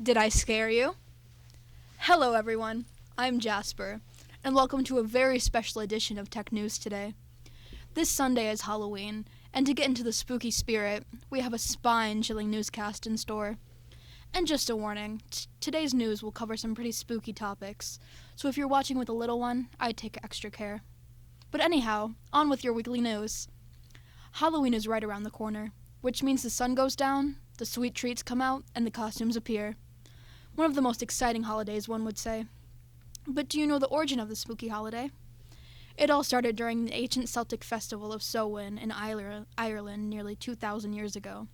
Did I scare you? Hello everyone, I'm Jasper, and welcome to a very special edition of Tech News today. This Sunday is Halloween, and to get into the spooky spirit, we have a spine-chilling newscast in store. And just a warning, today's news will cover some pretty spooky topics, so if you're watching with a little one, I'd take extra care. But anyhow, on with your weekly news. Halloween is right around the corner, which means the sun goes down, the sweet treats come out, and the costumes appear. One of the most exciting holidays, one would say. But do you know the origin of the spooky holiday? It all started during the ancient Celtic festival of Samhain in Ireland nearly 2,000 years ago.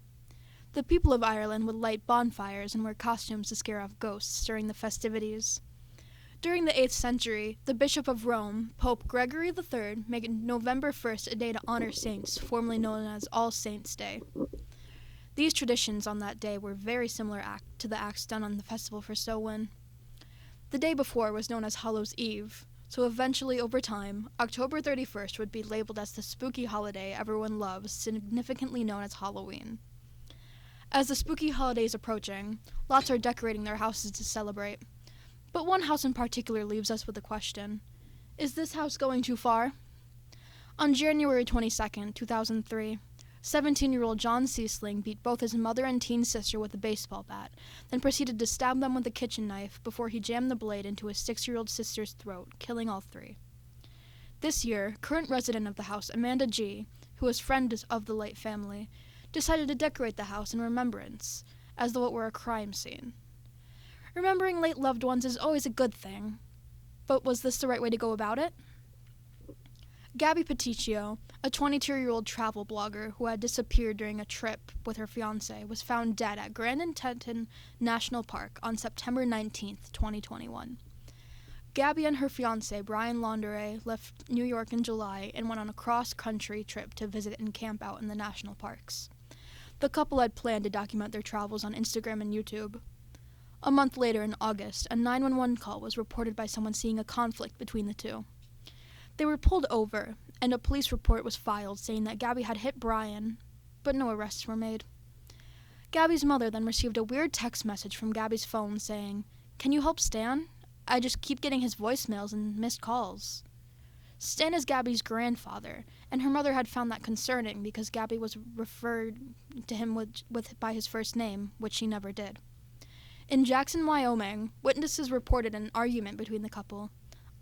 The people of Ireland would light bonfires and wear costumes to scare off ghosts during the festivities. During the 8th century, the Bishop of Rome, Pope Gregory III, made November 1st a day to honor saints, formerly known as All Saints' Day. These traditions on that day were very similar to the acts done on the festival for Samhain. The day before was known as Hallows' Eve, so eventually over time, October 31st would be labeled as the spooky holiday everyone loves, significantly known as Halloween. As the spooky holiday is approaching, lots are decorating their houses to celebrate. But one house in particular leaves us with a question. Is this house going too far? On January 22nd, 2003, 17-year-old John Seisling beat both his mother and teen sister with a baseball bat, then proceeded to stab them with a kitchen knife before he jammed the blade into his 6-year-old sister's throat, killing all three. This year, current resident of the house, Amanda G., who was friend of the late family, decided to decorate the house in remembrance, as though it were a crime scene. Remembering late loved ones is always a good thing, but was this the right way to go about it? Gabby Petitio, a 22-year-old travel blogger who had disappeared during a trip with her fiancé, was found dead at Grand Teton National Park on September 19, 2021. Gabby and her fiancé, Brian Laundere, left New York in July and went on a cross-country trip to visit and camp out in the national parks. The couple had planned to document their travels on Instagram and YouTube. A month later, in August, a 911 call was reported by someone seeing a conflict between the two. They were pulled over, and a police report was filed saying that Gabby had hit Brian, but no arrests were made. Gabby's mother then received a weird text message from Gabby's phone saying, "Can you help Stan? I just keep getting his voicemails and missed calls." Stan is Gabby's grandfather, and her mother had found that concerning because Gabby was referred to him by his first name, which she never did. In Jackson, Wyoming, witnesses reported an argument between the couple.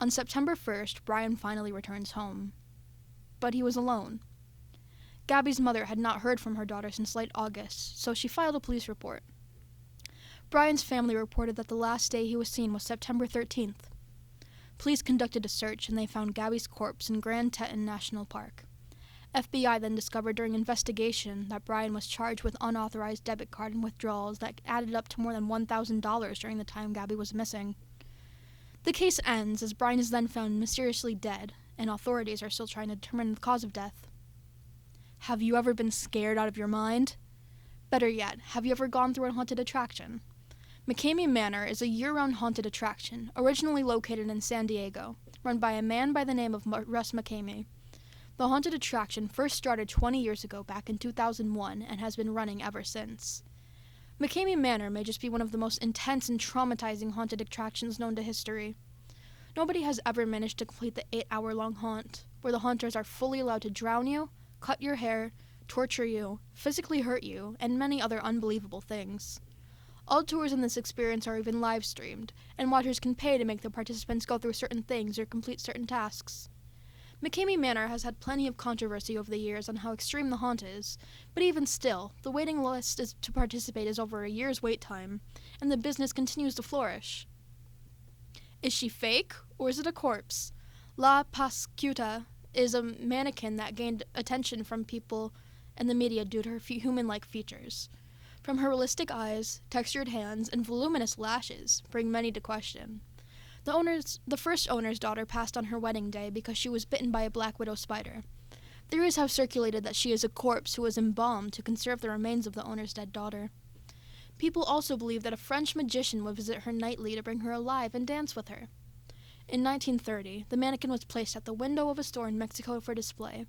On September 1st, Brian finally returns home. But he was alone. Gabby's mother had not heard from her daughter since late August, so she filed a police report. Brian's family reported that the last day he was seen was September 13th. Police conducted a search and they found Gabby's corpse in Grand Teton National Park. FBI then discovered during investigation that Brian was charged with unauthorized debit card and withdrawals that added up to more than $1,000 during the time Gabby was missing. The case ends as Brian is then found mysteriously dead, and authorities are still trying to determine the cause of death. Have you ever been scared out of your mind? Better yet, have you ever gone through a haunted attraction? McKamey Manor is a year-round haunted attraction, originally located in San Diego, run by a man by the name of Russ McKamey. The haunted attraction first started 20 years ago back in 2001 and has been running ever since. McKamey Manor may just be one of the most intense and traumatizing haunted attractions known to history. Nobody has ever managed to complete the 8-hour-long haunt, where the haunters are fully allowed to drown you, cut your hair, torture you, physically hurt you, and many other unbelievable things. All tours in this experience are even live-streamed, and watchers can pay to make the participants go through certain things or complete certain tasks. McKamey Manor has had plenty of controversy over the years on how extreme the haunt is, but even still, the waiting list to participate is over a year's wait time, and the business continues to flourish. Is she fake, or is it a corpse? La Pascuta is a mannequin that gained attention from people and the media due to her human-like features. From her realistic eyes, textured hands, and voluminous lashes bring many to question. The first owner's daughter passed on her wedding day because she was bitten by a black widow spider. Theories have circulated that she is a corpse who was embalmed to conserve the remains of the owner's dead daughter. People also believe that a French magician would visit her nightly to bring her alive and dance with her. In 1930, the mannequin was placed at the window of a store in Mexico for display.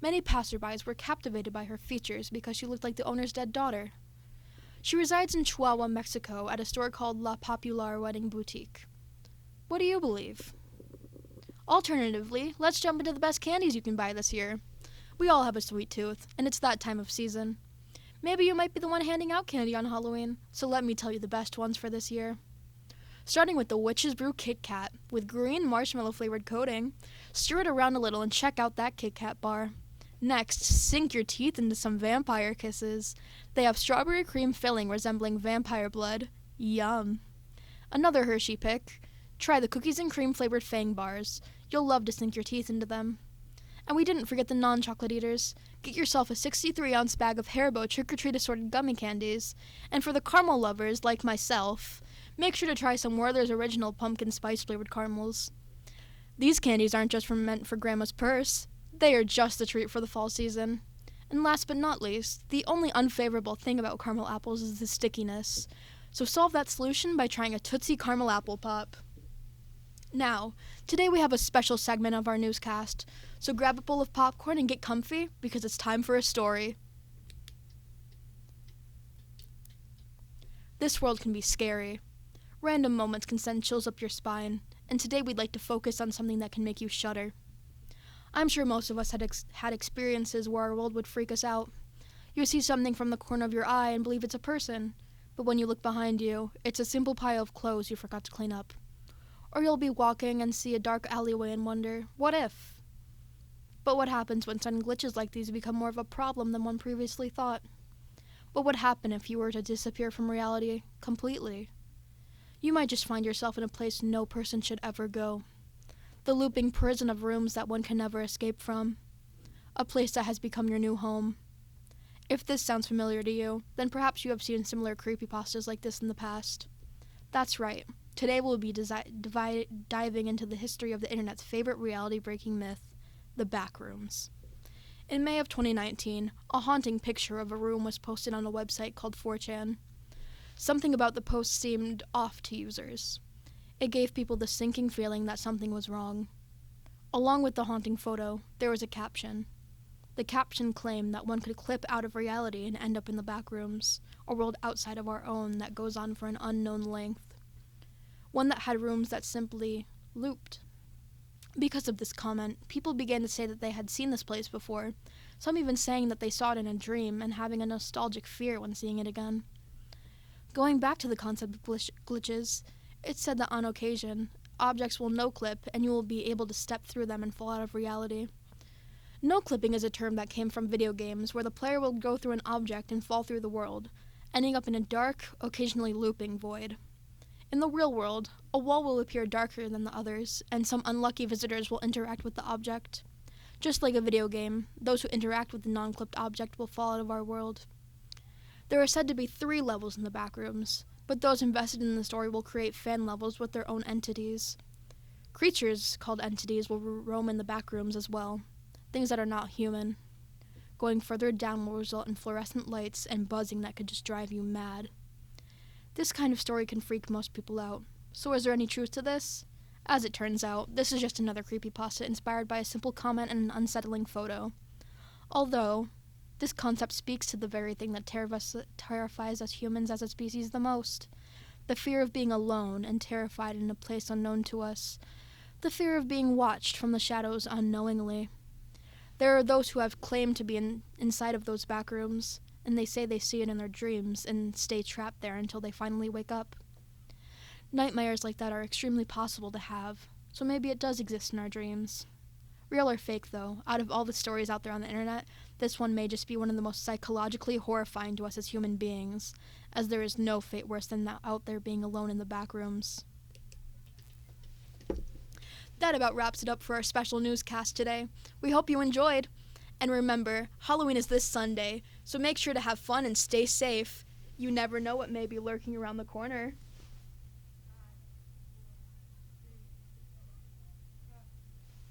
Many passerbys were captivated by her features because she looked like the owner's dead daughter. She resides in Chihuahua, Mexico, at a store called La Popular Wedding Boutique. What do you believe? Alternatively, let's jump into the best candies you can buy this year. We all have a sweet tooth, and it's that time of season. Maybe you might be the one handing out candy on Halloween, so let me tell you the best ones for this year. Starting with the Witch's Brew Kit Kat, with green marshmallow flavored coating. Stir it around a little and check out that Kit Kat bar. Next, sink your teeth into some vampire kisses. They have strawberry cream filling resembling vampire blood. Yum. Another Hershey pick. Try the cookies and cream flavored Fang bars. You'll love to sink your teeth into them. And we didn't forget the non-chocolate eaters. Get yourself a 63-ounce bag of Haribo trick-or-treat assorted gummy candies. And for the caramel lovers, like myself, make sure to try some Werther's Original pumpkin spice flavored caramels. These candies aren't just meant for Grandma's purse. They are just the treat for the fall season. And last but not least, the only unfavorable thing about caramel apples is the stickiness. So solve that solution by trying a Tootsie Caramel Apple Pop. Now, today we have a special segment of our newscast, so grab a bowl of popcorn and get comfy, because it's time for a story. This world can be scary. Random moments can send chills up your spine, and today we'd like to focus on something that can make you shudder. I'm sure most of us had experiences where our world would freak us out. You see something from the corner of your eye and believe it's a person, but when you look behind you, it's a simple pile of clothes you forgot to clean up. Or you'll be walking and see a dark alleyway and wonder, what if? But what happens when sudden glitches like these become more of a problem than one previously thought? What would happen if you were to disappear from reality completely? You might just find yourself in a place no person should ever go. The looping prison of rooms that one can never escape from. A place that has become your new home. If this sounds familiar to you, then perhaps you have seen similar creepypastas like this in the past. That's right. Today we'll be diving into the history of the internet's favorite reality-breaking myth, the backrooms. In May of 2019, a haunting picture of a room was posted on a website called 4chan. Something about the post seemed off to users. It gave people the sinking feeling that something was wrong. Along with the haunting photo, there was a caption. The caption claimed that one could clip out of reality and end up in the backrooms, a world outside of our own that goes on for an unknown length. One that had rooms that simply looped. Because of this comment, people began to say that they had seen this place before, some even saying that they saw it in a dream and having a nostalgic fear when seeing it again. Going back to the concept of glitches, it's said that on occasion, objects will no-clip and you will be able to step through them and fall out of reality. No-clipping is a term that came from video games where the player will go through an object and fall through the world, ending up in a dark, occasionally looping void. In the real world, a wall will appear darker than the others, and some unlucky visitors will interact with the object. Just like a video game, those who interact with the non-clipped object will fall out of our world. There are said to be 3 levels in the backrooms, but those invested in the story will create fan levels with their own entities. Creatures, called entities, will roam in the backrooms as well, things that are not human. Going further down will result in fluorescent lights and buzzing that could just drive you mad. This kind of story can freak most people out. So is there any truth to this? As it turns out, this is just another creepypasta inspired by a simple comment and an unsettling photo. Although, this concept speaks to the very thing that terrifies us humans as a species the most. The fear of being alone and terrified in a place unknown to us. The fear of being watched from the shadows unknowingly. There are those who have claimed to be inside of those backrooms, and they say they see it in their dreams and stay trapped there until they finally wake up. Nightmares like that are extremely possible to have, so maybe it does exist in our dreams. Real or fake, though, out of all the stories out there on the internet, this one may just be one of the most psychologically horrifying to us as human beings, as there is no fate worse than out there being alone in the backrooms. That about wraps it up for our special newscast today. We hope you enjoyed. And remember, Halloween is this Sunday, so make sure to have fun and stay safe. You never know what may be lurking around the corner.